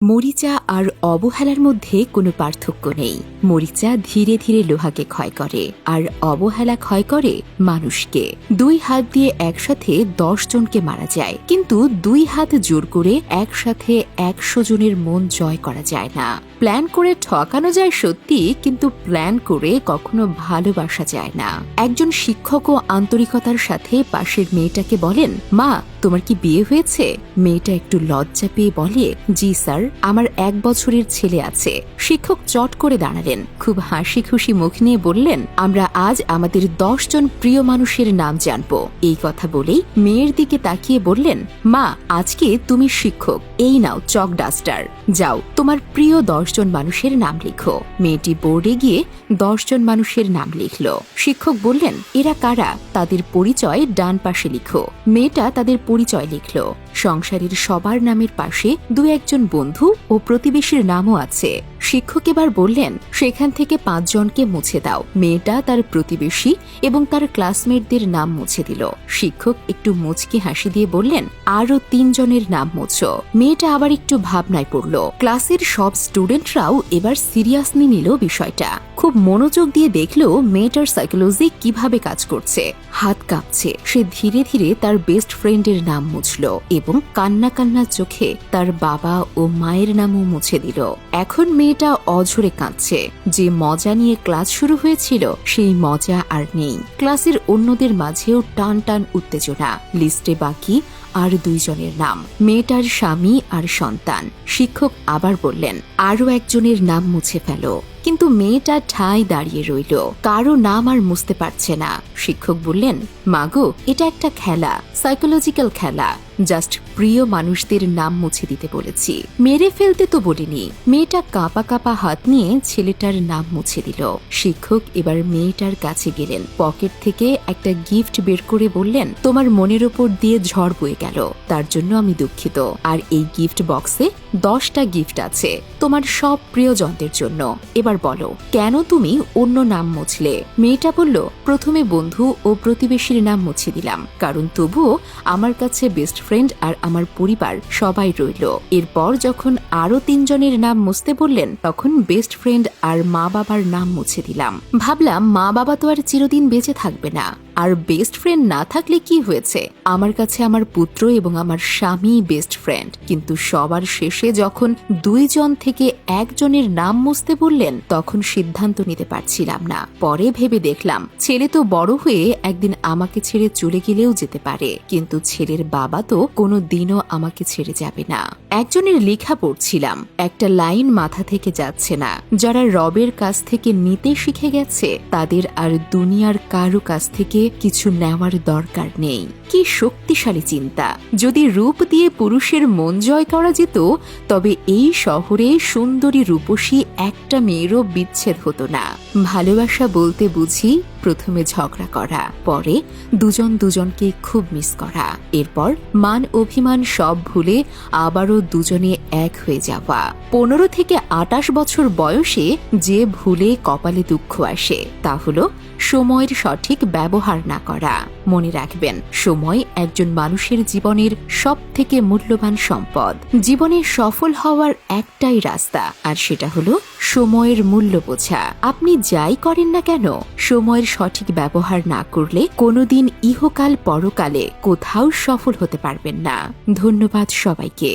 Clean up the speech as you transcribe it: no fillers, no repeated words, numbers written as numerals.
মরিচা আর অবহেলার মধ্যে কোনো পার্থক্য নেই। মরিচা ধীরে ধীরে লোহাকে ক্ষয় করে, আর অবহেলা ক্ষয় করে মানুষকে। 2 হাত দিয়ে একসাথে 10 জনকে মারা যায়, কিন্তু 2 হাত জোর করে একসাথে 100 জনের মন জয় করা যায় না। প্ল্যান করে ঠকানো যায় সত্যি, কিন্তু প্ল্যান করে কখনো ভালোবাসা যায় না। একজন শিক্ষকও আন্তরিকতার সাথে পাশের মেয়েটাকে বলেন, মা, তোমার কি বিয়ে হয়েছে? মেয়েটা একটু লজ্জা পেয়ে বলে, জি স্যার, আমার 1 বছরের ছেলে আছে। শিক্ষক চট করে দাঁড়ালেন, খুব হাসি খুশি মুখ নিয়ে বললেন, আমরা আজ আমাদের 10 জন প্রিয় মানুষের নাম জানবো। এই কথা বলেই মেয়ের দিকে তাকিয়ে বললেন, মা, আজকে তুমি শিক্ষক, এই নাও চক ডাস্টার, যাও তোমার প্রিয় 10 জন মানুষের নাম লিখো। মেয়েটি বোর্ডে গিয়ে 10 জন মানুষের নাম লিখল। শিক্ষক বললেন, এরা কারা? তাদের পরিচয় ডান পাশে লিখো। মেয়েটা তাদের পরিচয় লিখল। সংসারের সবার নামের পাশে 2-1 জন বন্ধু ও প্রতিবেশীর নামও আছে। শিক্ষক এবার বললেন, সেখান থেকে 5 জনকে মুছে দাও। মেয়েটা তার প্রতিবেশী এবং তার ক্লাসমেটদের নাম মুছে দিল। শিক্ষক একটু মুচকি হাসি দিয়ে বললেন, আরো 3 জনের নাম মুছো। মেয়েটা আবার একটু ভাবনায় পড়ল। ক্লাসের সব স্টুডেন্টরাও এবার সিরিয়াসলি নিল বিষয়টা। খুব মনোযোগ দিয়ে দেখলো মেয়েটার সাইকোলজি কিভাবে কাজ করছে। হাত কাঁপছে। সে ধীরে ধীরে তার বেস্ট ফ্রেন্ডের নাম মুছল এবং কান্না কান্না চোখে তার বাবা ও মায়ের নামও মুছে দিল। এখন মেয়েটা অঝরে কাঁদছে। যে মজা নিয়ে ক্লাস শুরু হয়েছিল, সেই মজা আর নেই। ক্লাসের অন্যদের মাঝেও টান টান উত্তেজনা। লিস্টে বাকি আর 2 জনের নাম, মেয়েটার স্বামী আর সন্তান। শিক্ষক আবার বললেন, আরো 1 জনের নাম মুছে ফেলো। কিন্তু মেয়েটা ঠায় দাঁড়িয়ে রইল, কারো নাম আর মুছতে পারছে না। শিক্ষক বললেন, মাগো, এটা একটা খেলা, সাইকোলজিক্যাল খেলা। জাস্ট প্রিয় মানুষদের নাম মুছে দিতে বলেছি, মেরে ফেলতে তো বলিনি। মেয়েটা কাঁপা কাঁপা হাত নিয়ে ছেলেটার নাম মুছে দিল। শিক্ষক এবার মেয়েটার কাছে গেলেন। পকেট থেকে একটা গিফট বের করে বললেন, তোমার মনের ওপর দিয়ে ঝড় বয়ে গেল, তার জন্য আমি দুঃখিত। আর এই গিফট বক্সে 10টা গিফট আছে, তোমার সব প্রিয়জনদের জন্য। এবার বলো, কেন তুমি অন্য নাম মুছলে? মেয়েটা বলল, প্রথমে বন্ধু ও প্রতিবেশীর নাম মুছে দিলাম, কারণ তবুও আমার কাছে বেস্ট ফ্রেন্ড আর আমার পরিবার সবাই রইল। এরপর যখন আরো 3 জনের নাম মুছতে বললেন, তখন বেস্ট ফ্রেন্ড আর মা বাবার নাম মুছে দিলাম। ভাবলাম মা বাবা তো আর চিরদিন বেঁচে থাকবে না, আর বেস্ট ফ্রেন্ড না থাকলে কি হয়েছে, আমার কাছে আমার পুত্র এবং আমার স্বামী বেস্ট ফ্রেন্ড। কিন্তু সবার শেষে যখন 2 জন থেকে 1 জনের নাম মুছতে বললেন, তখন সিদ্ধান্ত নিতে পারছিলাম না। পরে ভেবে দেখলাম, ছেলে তো বড় হয়ে একদিন আমাকে ছেড়ে চলে গেলেও যেতে পারে, কিন্তু ছেলের বাবা তো কোনো দিনও আমাকে ছেড়ে যাবে না। একজনের লেখা পড়ছিলাম, একটা লাইন মাথা থেকে যাচ্ছে না। যারা রবের কাছ থেকে নিতে শিখে গেছে, তাদের আর দুনিয়ার কারো কাছ থেকে কিছু নেওয়ার দরকার নেই। কি শক্তিশালী চিন্তা! যদি রূপ দিয়ে পুরুষের মন জয় করা যেত, তবে এই শহরে সুন্দরী রূপসী একটা মেয়েরও বিচ্ছেদ হতো না। ভালোবাসা বলতে বুঝি প্রথমে ঝগড়া করা, পরে দুজনকে খুব মিস করা, এরপর মান অভিমান সব ভুলে আবারও দুজনে এক হয়ে যাওয়া। 15 থেকে 28 বছর বয়সে যে ভুলে কপালে দুঃখ আসে, তা হলো সময়ের সঠিক ব্যবহার না করা। মনে রাখবেন, সময় একজন মানুষের জীবনের সব থেকে মূল্যবান সম্পদ। জীবনে সফল হওয়ার একটাই রাস্তা, আর সেটা হলো সময়ের মূল্য বোঝা। আপনি যাই করেন না কেন, সময়ের সঠিক ব্যবহার না করলে কোনোদিন ইহকাল পরকালে কোথাও সফল হতে পারবেন না। ধন্যবাদ সবাইকে।